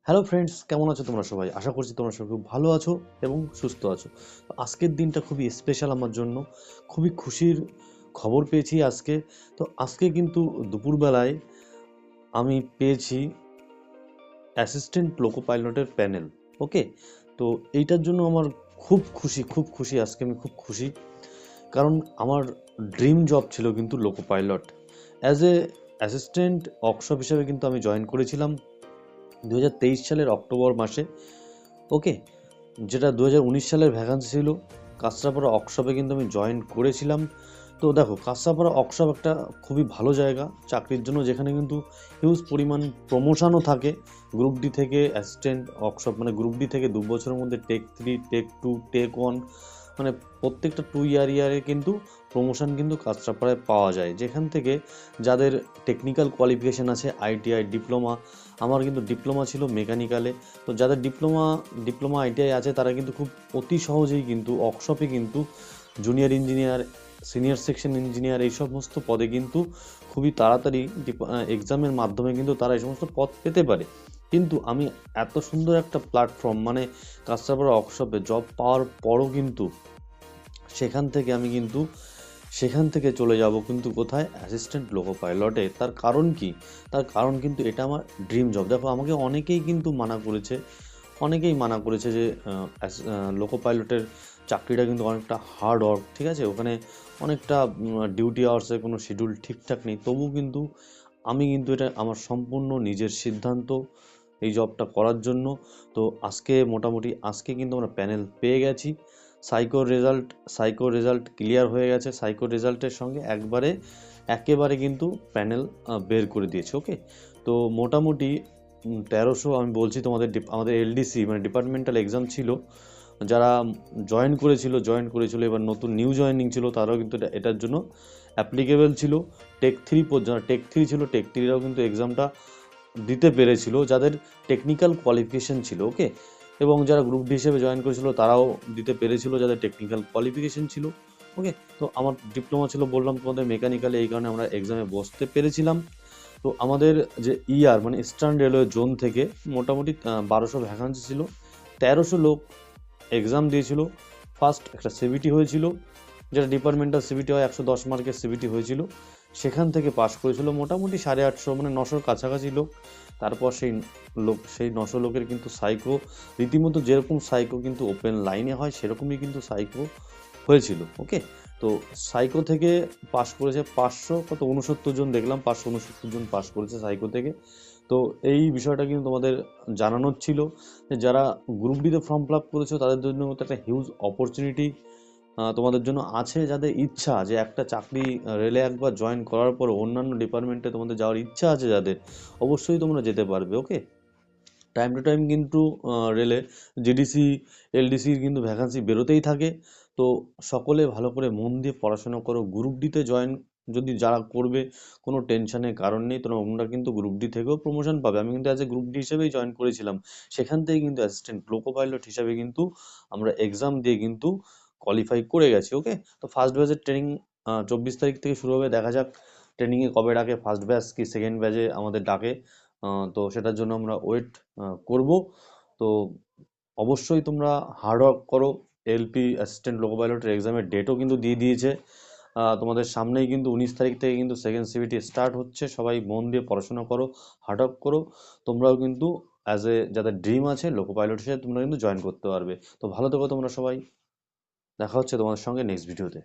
Hello friends, কেমন আছো তোমরা সবাই? আশা করছি তোমরা সবাই খুব ভালো আছো এবং সুস্থ আছো। তো আজকের দিনটা খুবই স্পেশাল আমার জন্য। খুবই খুশির খবর পেয়েছি আজকে। তো আজকে কিন্তু দুপুরবেলায় আমি পেয়েছি অ্যাসিস্ট্যান্ট লোকো পাইলটের প্যানেল। ওকে, তো এইটার জন্য আমার খুব খুশি আজকে আমি খুব খুশি। কারণ আমার ড্রিম জব ছিল কিন্তু loco pilot. As a assistant workshop হিসেবে কিন্তু আমি জয়েন করেছিলাম 2023 সালের অক্টোবর মাসে। ওকে, যেটা 2019 সালের ভ্যাকান্সি ছিল। কাঁচরাপাড়া ওয়ার্কশপে কিন্তু আমি জয়েন করেছিলাম। তো দেখো, কাঁচরাপাড়া ওয়ার্কশপ একটা খুবই ভালো জায়গা চাকরির জন্য, যেখানে কিন্তু হিউজ পরিমাণ প্রমোশনও থাকে। গ্রুপ ডি থেকে অ্যাসিস্ট্যান্ট ওয়ার্কশপ, মানে গ্রুপ ডি থেকে 2 বছরের মধ্যে টেক 3, টেক 2, টেক 1, মানে প্রত্যেকটা 2 ইয়ারে কিন্তু প্রমোশন কিন্তু কাঁচরাপাড়ায় পাওয়া যায়। যেখান থেকে যাদের টেকনিক্যাল কোয়ালিফিকেশান আছে, আইটিআই, ডিপ্লোমা, আমার কিন্তু ডিপ্লোমা ছিল মেকানিক্যালে। তো যাদের ডিপ্লোমা আইটিআই আছে তারা কিন্তু খুব অতি সহজেই কিন্তু ওয়ার্কশপে কিন্তু junior engineer, senior section engineer এই সমস্ত পদে কিন্তু খুবই তাড়াতাড়ি এক্সামের মাধ্যমে কিন্তু তারা এই সমস্ত পদ পেতে পারে। কিন্তু আমি এত সুন্দর একটা প্ল্যাটফর্ম, মানে কাস্টমার ওয়ার্কশপে জব পাওয়ার পরও কিন্তু সেখান থেকে চলে যাব কিন্তু কোথায়? অ্যাসিস্ট্যান্ট লোকো পাইলটে। তার কারণ কি? তার কারণ কিন্তু এটা আমার ড্রিম জব। দেখো, আমাকে অনেকেই মানা করেছে যে লোকো পাইলটের চাকরিটা কিন্তু অনেকটা হার্ড ওয়ার্ক, ঠিক আছে? ওখানে অনেকটা ডিউটি আওয়ার্সের কোনো শিডিউল ঠিকঠাক নেই। তবু কিন্তু আমি কিন্তু এটা আমার সম্পূর্ণ নিজের সিদ্ধান্ত এই জবটা করার জন্য। তো আজকে কিন্তু আমরা প্যানেল পেয়ে গেছি। সাইকো রেজাল্ট ক্লিয়ার হয়ে গেছে। সাইকো রেজাল্টের সঙ্গে একেবারে কিন্তু প্যানেল বের করে দিয়েছে। ওকে, তো মোটামুটি 1300, আমি বলছি তোমাদের, আমাদের এলডিসি মানে ডিপার্টমেন্টাল এক্সাম ছিল। যারা জয়েন করেছিল এবার নতুন নিউ জয়েনিং ছিল, তারাও কিন্তু এটার জন্য অ্যাপ্লিকেবল ছিল। টেক 3 ছিল, টেক 3রাও কিন্তু এক্সামটা দিতে পেরেছিল যাদের টেকনিক্যাল কোয়ালিফিকেশন ছিল। ওকে, এবং যারা গ্রুপ ডি হিসেবে জয়েন করেছিল তারাও দিতে পেরেছিল যাদের টেকনিক্যাল কোয়ালিফিকেশন ছিল। ওকে, তো আমার ডিপ্লোমা ছিল বললাম তোমাদের মেকানিক্যালে, এই কারণে আমরা এক্সামে বসতে পেরেছিলাম। তো আমাদের যে মানে ইস্টার্ন রেলওয়ে জোন থেকে মোটামুটি 1200 ভ্যাকান্সি ছিল। 1300 লোক এক্সাম দিয়েছিল। ফার্স্ট একটা সিবিটি হয়েছিল, যেটা ডিপার্টমেন্টাল সিবিটি হয়, 110 মার্কের সিবিটি হয়েছিল। সেখান থেকে পাশ করেছিল মোটামুটি 850, মানে 900-র কাছাকাছি লোক। তারপর সেই 900 লোকের কিন্তু সাইকো, রীতিমতো যেরকম সাইকো কিন্তু ওপেন লাইনে হয় সেরকমই কিন্তু সাইকো হয়েছিল। ওকে, তো সাইকো থেকে পাশ করেছে 569 জন, দেখলাম 569 জন পাশ করেছে সাইকো থেকে। তো এই বিষয়টা কিন্তু তোমাদের জানানোর ছিল যে যারা গ্রুপ ডিতে ফর্ম ফিল আপ করেছো তাদের জন্য একটা হিউজ অপরচুনিটি তোমাদের জন্য আছে। যাদের ইচ্ছা যে একটা চাকরি রেলে একবার জয়েন করার পর অন্যান্য ডিপার্টমেন্টে তোমাদের যাওয়ার ইচ্ছা আছে যাদের, অবশ্যই তোমরা যেতে পারবে। ওকে, টাইম টু টাইম কিন্তু রেলে জিডিসি, এলডিসির কিন্তু ভ্যাকান্সি বেরোতেই থাকে। তো সকলে ভালো করে মন দিয়ে পড়াশোনা করো। গ্রুপ ডিতে জয়েন যদি যারা করবে, কোনো টেনশনের কারণ নেই, তোমরা কিন্তু গ্রুপ ডি থেকেও প্রমোশন পাবে। আমি কিন্তু অ্যাজ এ গ্রুপ ডি হিসেবেই জয়েন করেছিলাম। সেখান থেকে কিন্তু অ্যাসিস্ট্যান্ট লোকো পাইলট হিসাবে কিন্তু আমরা এক্সাম দিয়ে কিন্তু কোয়ালিফাই করে গেছি। ওকে, তো ফার্স্ট ব্যাচের ট্রেনিং 24 তারিখ থেকে শুরু হবে। দেখা যাক ট্রেনিংয়ে কবে ডাকে, ফার্স্ট ব্যাচ কি সেকেন্ড ব্যাচে আমাদের ডাকে। তো সেটার জন্য আমরা ওয়েট করব। তো অবশ্যই তোমরা হার্ড ওয়ার্ক করো। এলপি অ্যাসিস্ট্যান্ট লোকো পাইলটের এক্সামের ডেটও কিন্তু দিয়ে দিয়েছে। তোমাদের সামনেই কিন্তু 19 তারিখ থেকে কিন্তু সেকেন্ড সিবিটি স্টার্ট হচ্ছে। সবাই মন দিয়ে পড়াশোনা করো, হার্ড ওয়ার্ক করো। তোমরাও কিন্তু যাদের ড্রিম আছে লোকো পাইলট হিসেবে তোমরা কিন্তু জয়েন করতে পারবে। তো ভালো থেকো তোমরা সবাই। দেখা হচ্ছে তোমাদের সঙ্গে নেক্সট ভিডিওতে।